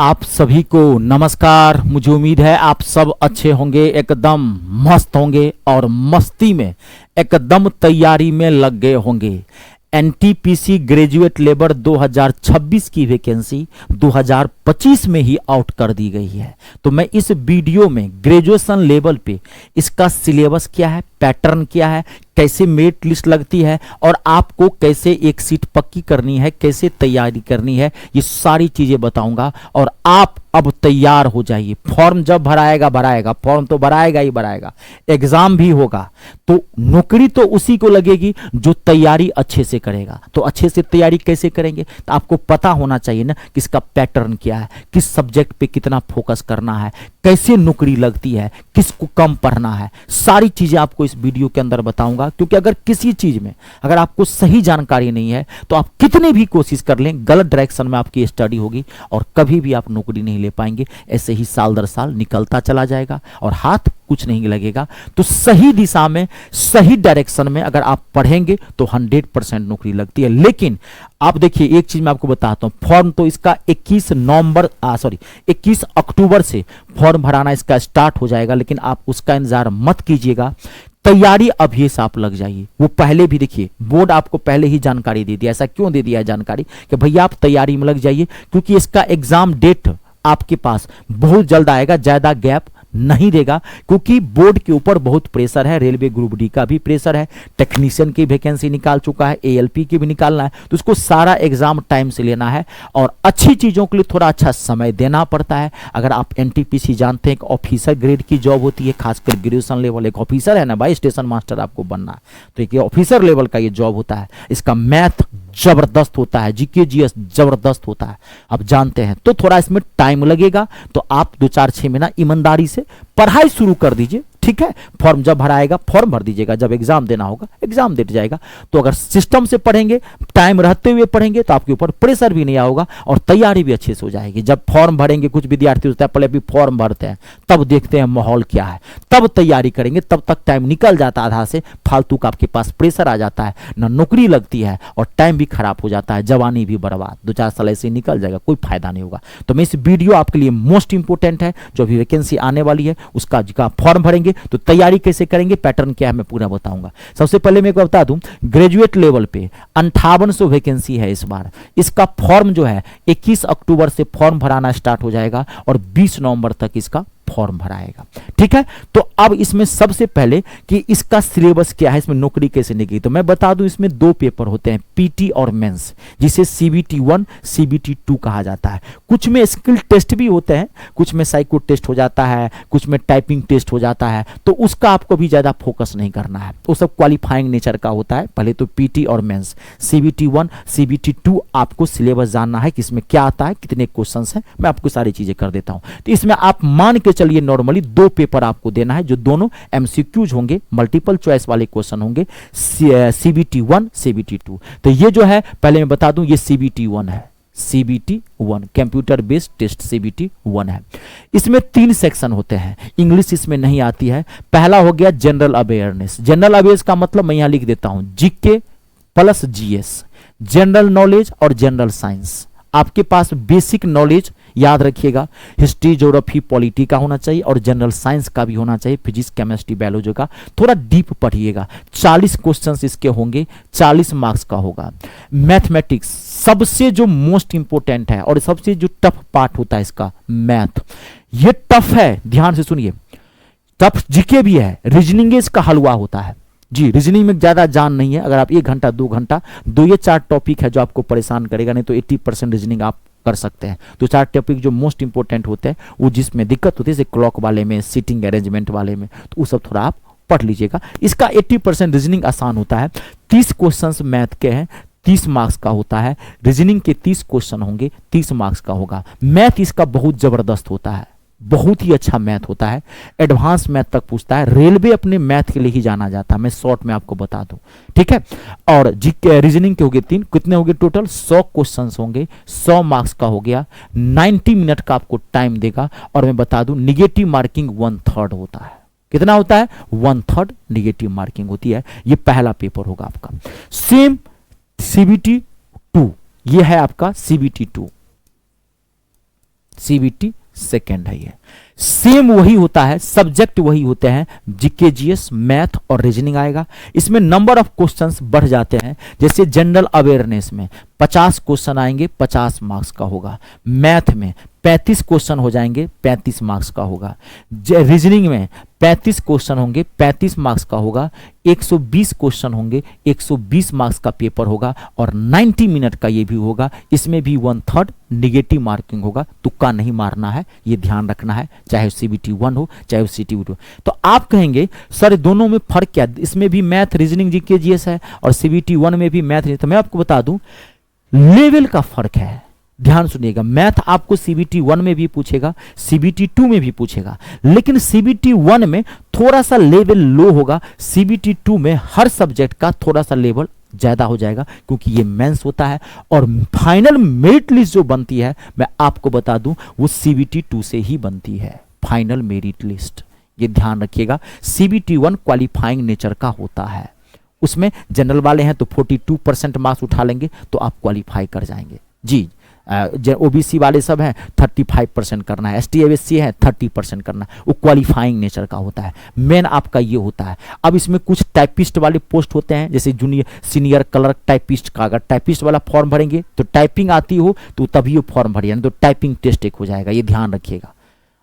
आप सभी को नमस्कार। मुझे उम्मीद है आप सब अच्छे होंगे, एकदम मस्त होंगे और मस्ती में एकदम तैयारी में लग गए होंगे। एनटीपीसी ग्रेजुएट लेबर 2026 की वैकेंसी 2025 में ही आउट कर दी गई है। तो मैं इस वीडियो में ग्रेजुएशन लेवल पे इसका सिलेबस क्या है, पैटर्न क्या है, कैसे मेरिट लिस्ट लगती है और आपको कैसे एक सीट पक्की करनी है, कैसे तैयारी करनी है, ये सारी चीजें बताऊंगा। और आप अब तैयार हो जाइए। फॉर्म जब भराएगा फॉर्म तो भराएगा ही भराएगा, एग्जाम भी होगा, तो नौकरी तो उसी को लगेगी जो तैयारी अच्छे से करेगा। तो अच्छे से तैयारी कैसे करेंगे, तो आपको पता होना चाहिए ना कि इसका पैटर्न क्या है, किस सब्जेक्ट पे कितना फोकस करना है, कैसे नौकरी लगती है, किसको कम पढ़ना है, सारी चीजें आपको इस वीडियो के अंदर बताऊंगा। क्योंकि अगर किसी चीज में अगर आपको सही जानकारी नहीं है तो आप कितने भी कोशिश कर लें, गलत डायरेक्शन में आपकी स्टडी होगी और कभी भी आप नौकरी नहीं ले पाएंगे। ऐसे ही साल दर साल निकलता चला जाएगा और हाथ कुछ नहीं लगेगा। तो सही दिशा में, सही डायरेक्शन में अगर आप पढ़ेंगे तो 100% नौकरी लगती है। लेकिन आप देखिए, एक चीज मैं आपको बताता हूं, फॉर्म तो इसका 21 अक्टूबर से फॉर्म भराना इसका स्टार्ट हो जाएगा। लेकिन आप उसका इंतजार मत कीजिएगा, तैयारी अभी से आप लग जाइए। वो पहले भी देखिए, बोर्ड आपको पहले ही जानकारी दे दिया। ऐसा क्यों दे दिया है जानकारी कि भैया आप तैयारी में लग जाइए, क्योंकि इसका एग्जाम डेट आपके पास बहुत जल्द आएगा, ज्यादा गैप नहीं देगा। क्योंकि बोर्ड के ऊपर बहुत प्रेशर है, रेलवे ग्रुप डी का भी प्रेशर है, टेक्नीशियन की वैकेंसी निकाल चुका है, एएलपी की भी निकालना है। तो उसको सारा एग्जाम टाइम से लेना है और अच्छी चीजों के लिए थोड़ा अच्छा समय देना पड़ता है। अगर आप एनटीपीसी जानते हैं, एक ऑफिसर ग्रेड की जॉब होती है, खासकर ग्रेजुएशन लेवल, एक ऑफिसर है ना भाई, स्टेशन मास्टर आपको बनना है, तो एक ऑफिसर लेवल का ये जॉब होता है। इसका मैथ जबरदस्त होता है, जीके जीएस जबरदस्त होता है, आप जानते हैं। तो थोड़ा इसमें टाइम लगेगा, तो आप 2-4-6 महीना ईमानदारी से पढ़ाई शुरू कर दीजिए, ठीक है। फॉर्म जब भराएगा फॉर्म भर दीजिएगा, जब एग्जाम देना होगा एग्जाम दे जाएगा। तो अगर सिस्टम से पढ़ेंगे, टाइम रहते हुए पढ़ेंगे, तो आपके ऊपर प्रेशर भी नहीं होगा और तैयारी भी अच्छे से हो जाएगी। जब फॉर्म भरेंगे, कुछ विद्यार्थी होता है पहले भी फॉर्म भरते हैं, तब देखते हैं माहौल क्या है, तब तैयारी करेंगे, तब तक टाइम निकल जाता है आधा से, फालतू का आपके पास प्रेशर आ जाता है, ना नौकरी लगती है और टाइम भी खराब हो जाता है, जवानी भी बर्बाद, 2-4 साल ऐसे निकल जाएगा, कोई फायदा नहीं होगा। तो मैं इस वीडियो आपके लिए मोस्ट इंपोर्टेंट है, जो अभी वैकेंसी आने वाली है उसका फॉर्म भरेंगे तो तैयारी कैसे करेंगे, पैटर्न क्या है, मैं पूरा बताऊंगा। सबसे पहले मैं बता दूं, ग्रेजुएट लेवल पे 5800 वैकेंसी है इस बार। इसका फॉर्म जो है 21 अक्टूबर से फॉर्म भराना स्टार्ट हो जाएगा और 20 नवंबर तक इसका फॉर्म भराएगा, ठीक है। तो अब इसमें सबसे पहले कि इसका सिलेबस क्या है, इसमें नौकरी कैसे निकली, तो मैं बता दूं इसमें 2 पेपर होते हैं, पीटी और मेंस, जिसे सीबीटी 1 सीबीटी 2 कहा जाता है। कुछ में स्किल टेस्ट भी होते हैं, कुछ में साइको टेस्ट हो जाता है, कुछ में टाइपिंग टेस्ट हो जाता है। तो उसका आपको भी ज्यादा फोकस नहीं करना है, वो सब क्वालिफाइंग नेचर का होता है। पहले तो पीटी और मेंस, सीबीटी 1 सीबीटी 2 आपको सिलेबस जानना है कि इसमें क्या आता है, कितने क्वेश्चन है, मैं आपको सारी चीजें कर देता हूं। तो इसमें आप मान के चलिए नॉर्मली 2 पेपर आपको देना है, जो दोनों एमसीक्यूज होंगे, मल्टीपल चॉइस वाले क्वेश्चन होंगे, सीबीटी 1 सीबीटी 2। तो ये जो है पहले मैं बता दूं, ये सीबीटी 1 है, CBT 1 computer based test CBT 1 है। इसमें 3 सेक्शन होते हैं, इंग्लिश इसमें नहीं आती है। पहला हो गया जनरल अवेयरनेस। जनरल अवेयरनेस का मतलब मैं यहां लिख देता हूं, GK plus GS, general knowledge और जनरल साइंस। आपके पास बेसिक नॉलेज याद रखिएगा, हिस्ट्री ज्योग्राफी पॉलिटी का होना चाहिए और जनरल साइंस का भी होना चाहिए, फिजिक्स केमिस्ट्री बायोलॉजी का। थोड़ा डीप पढ़िएगा, 40 क्वेश्चंस इसके होंगे, 40 मार्क्स का होगा। मैथमेटिक्स सबसे जो मोस्ट इंपोर्टेंट है और सबसे जो टफ पार्ट होता है इसका, मैथ। ये टफ है, ध्यान से सुनिए, टफ जीके भी है, रीजनिंग इसका हलवा होता है जी। रीजनिंग में ज्यादा जान नहीं है, अगर आप 1 घंटा 2 घंटा 2 या 4 टॉपिक है जो आपको परेशान करेगा, नहीं तो 80% रीजनिंग आप कर सकते हैं। तो 4 टॉपिक जो मोस्ट इंपोर्टेंट होते हैं, वो जिसमें दिक्कत होती है, जैसे क्लॉक वाले में, सीटिंग अरेंजमेंट वाले में, तो वो सब थोड़ा आप पढ़ लीजिएगा। इसका 80% रीजनिंग आसान होता है। 30 क्वेश्चंस मैथ के हैं, 30 मार्क्स का होता है। रीजनिंग के 30 क्वेश्चन होंगे, 30 मार्क्स का होगा। मैथ इसका बहुत जबरदस्त होता है, बहुत ही अच्छा मैथ होता है, एडवांस मैथ तक पूछता है। रेलवे अपने मैथ के लिए ही जाना जाता है, मैं शॉर्ट में आपको बता दूं, ठीक है। और रीजनिंग के हो गए 3, कितने हो गए टोटल, 100 क्वेश्चंस होंगे, 100 मार्क्स का हो गया, 90 मिनट का आपको टाइम देगा। और मैं बता दूं, निगेटिव मार्किंग 1/3 होता है। कितना होता है, 1/3 निगेटिव मार्किंग होती है। ये पहला पेपर होगा आपका। सेम सीबीटी 2, ये है आपका सीबीटी 2, सीबीटी सेकेंड है ये। सेम वही होता है, सब्जेक्ट वही होते हैं, जीके जीएस मैथ और रीजनिंग आएगा। इसमें नंबर ऑफ क्वेश्चंस बढ़ जाते हैं, जैसे जनरल अवेयरनेस में 50 क्वेश्चन आएंगे, 50 मार्क्स का होगा। मैथ में 35 क्वेश्चन हो जाएंगे, 35 मार्क्स का होगा। रीजनिंग में 35 क्वेश्चन होंगे, 35 मार्क्स का होगा। 120 क्वेश्चन होंगे, 120 मार्क्स का पेपर होगा। और 90 मिनट का ये भी होगा, इसमें भी 1/3 निगेटिव मार्किंग होगा। तुक्का नहीं मारना है, ये ध्यान रखना है, चाहे सीबीटी 1 हो चाहे सीटी 2। तो आप कहेंगे सर दोनों में फर्क क्या, इसमें भी मैथ रीजनिंग जीके जीएस है और सीबीटी 1 में भी मैथ। तो मैं आपको बता दूं लेवल का फर्क है, ध्यान सुनिएगा। मैथ आपको सीबीटी 1 में भी पूछेगा, सीबीटी 2 में भी पूछेगा, लेकिन सीबीटी 1 में थोड़ा सा लेवल लो होगा, सीबीटी 2 में हर सब्जेक्ट का थोड़ा सा लेवल ज्यादा हो जाएगा, क्योंकि ये मेंस होता है। और फाइनल मेरिट लिस्ट जो बनती है, मैं आपको बता दूं, वो सीबीटी 2 से ही बनती है, फाइनल मेरिट लिस्ट। ये ध्यान रखिएगा, सीबीटी 1 क्वालिफाइंग नेचर का होता है, उसमें जनरल वाले हैं तो 42% मार्क्स उठा लेंगे तो आप क्वालिफाई कर जाएंगे जी। ओबीसी वाले सब हैं 35% करना है, एसटी एससी है 30% करना है, वो क्वालिफाइंग नेचर का होता है। मेन आपका ये होता है। अब इसमें कुछ टाइपिस्ट वाले पोस्ट होते हैं, जैसे जूनियर सीनियर क्लर्क टाइपिस्ट का, अगर टाइपिस्ट वाला फॉर्म भरेंगे तो टाइपिंग आती हो तो तभी वो फॉर्म भरिए, तो टाइपिंग टेस्ट एक हो जाएगा, ये ध्यान रखिएगा।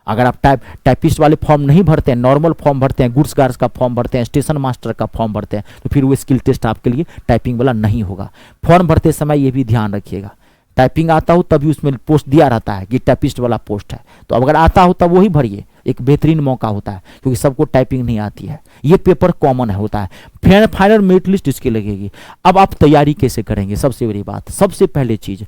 अगर आप टाइपिस्ट वाले फॉर्म नहीं भरते हैं, नॉर्मल फॉर्म भरते हैं, गुड्स गार्ड्स का फॉर्म भरते हैं, स्टेशन मास्टर का फॉर्म भरते हैं, तो फिर वो स्किल टेस्ट आपके लिए टाइपिंग वाला नहीं होगा। फॉर्म भरते समय ये भी ध्यान रखिएगा, टाइपिंग आता हो तभी उसमें पोस्ट दिया रहता है कि टाइपिस्ट वाला पोस्ट है, तो अगर आता हो तब वही भरिए, एक बेहतरीन मौका होता है, क्योंकि सबको टाइपिंग नहीं आती है। ये पेपर कॉमन है होता है, फिर फाइनल मेरिट लिस्ट इसकी लगेगी। अब आप तैयारी कैसे करेंगे, सबसे बड़ी बात, सबसे पहले चीज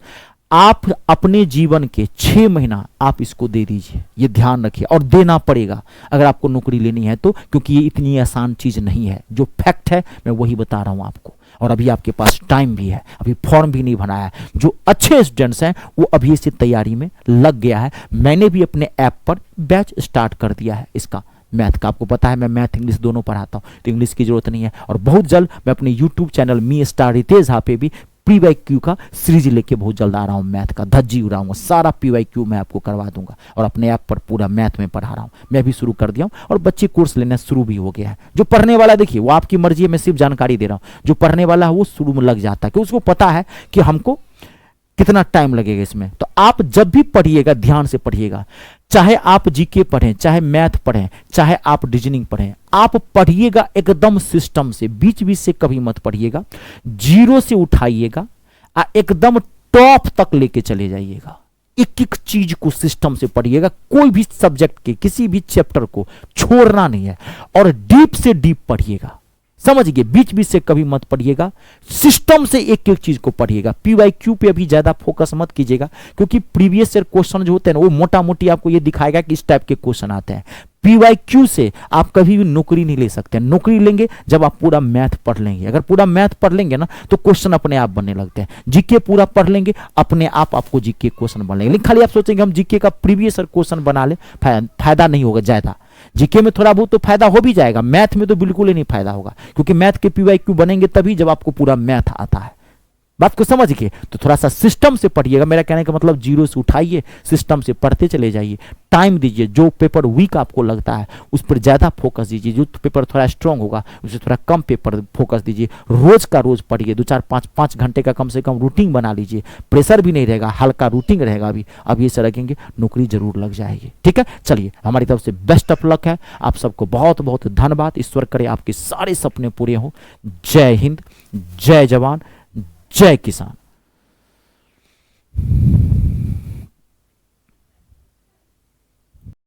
आप अपने जीवन के 6 महीना आप इसको दे दीजिए, ये ध्यान रखिए, और देना पड़ेगा अगर आपको नौकरी लेनी है तो, क्योंकि ये इतनी आसान चीज नहीं है। जो फैक्ट है मैं वही बता रहा हूं आपको, और अभी आपके पास टाइम भी है, अभी फॉर्म भी नहीं भरा है। जो अच्छे स्टूडेंट्स हैं वो अभी से तैयारी में लग गया है। मैंने भी अपने ऐप पर बैच स्टार्ट कर दिया है इसका, मैथ का। आपको पता है मैं मैथ इंग्लिश दोनों पढ़ाता हूँ, तो इंग्लिश की जरूरत नहीं है। और बहुत जल्द मैं अपने यूट्यूब चैनल मी स्टार रितेश पे भी PYQ का सीरीज लेके बहुत जल्द आ रहा हूँ, मैथ का धज्जी उड़ाऊंगा, सारा PYQ मैं आपको करवा दूंगा। और अपने ऐप पर पूरा मैथ में पढ़ा रहा हूँ, मैं भी शुरू कर दिया हूँ, और बच्चे कोर्स लेना शुरू भी हो गया है। जो पढ़ने वाला देखिए वो आपकी मर्जी है, मैं सिर्फ जानकारी दे रहा हूँ। जो पढ़ने वाला है वो शुरू में लग जाता है, कि उसको पता है कि हमको कितना टाइम लगेगा इसमें। तो आप जब भी पढ़िएगा ध्यान से पढ़िएगा, चाहे आप जीके पढ़ें, चाहे मैथ पढ़ें, चाहे आप रीजनिंग पढ़ें, आप पढ़िएगा एकदम सिस्टम से, बीच बीच से कभी मत पढ़िएगा, जीरो से उठाइएगा, एकदम टॉप तक लेके चले जाइएगा। एक एक चीज को सिस्टम से पढ़िएगा, कोई भी सब्जेक्ट के किसी भी चैप्टर को छोड़ना नहीं है, और डीप से डीप पढ़िएगा, समझिए, बीच बीच से कभी मत पढ़िएगा, सिस्टम से एक एक चीज को पढ़िएगा। PYQ पे अभी ज्यादा फोकस मत कीजिएगा, क्योंकि प्रीवियस ईयर क्वेश्चन जो होते हैं ना वो मोटा मोटी आपको ये दिखाएगा कि इस टाइप के क्वेश्चन आते हैं। PYQ से आप कभी भी नौकरी नहीं ले सकते। नौकरी लेंगे जब आप पूरा मैथ पढ़ लेंगे। अगर पूरा मैथ पढ़ लेंगे ना तो क्वेश्चन अपने आप बनने लगते हैं। जीके पूरा पढ़ लेंगे, अपने आप आपको जीके क्वेश्चन बन लेंगे। लेकिन खाली आप सोचेंगे हम जीके का प्रीवियस ईयर क्वेश्चन बना ले, फायदा नहीं होगा ज्यादा। जीके में थोड़ा बहुत तो फायदा हो भी जाएगा, मैथ में तो बिल्कुल ही नहीं फायदा होगा, क्योंकि मैथ के PYQ बनेंगे तभी जब आपको पूरा मैथ आता है। बात को समझ के तो थोड़ा सा सिस्टम से पढ़िएगा। मेरा कहने का मतलब जीरो से उठाइए, सिस्टम से पढ़ते चले जाइए, टाइम दीजिए। जो पेपर वीक आपको लगता है उस पर ज्यादा फोकस दीजिए, जो पेपर थोड़ा स्ट्रांग होगा उसे थोड़ा कम पेपर फोकस दीजिए। रोज का रोज पढ़िए, 2-4-5 घंटे का कम से कम रूटीन बना लीजिए। प्रेशर भी नहीं रहेगा, हल्का रूटीन रहेगा। अभी ये से रखेंगे नौकरी जरूर लग जाएगी। ठीक है, चलिए हमारी तरफ से बेस्ट ऑफ लक है। आप सबको बहुत बहुत धन्यवाद। ईश्वर करे आपके सारे सपने पूरे हों। जय हिंद, जय जवान, जय किसान।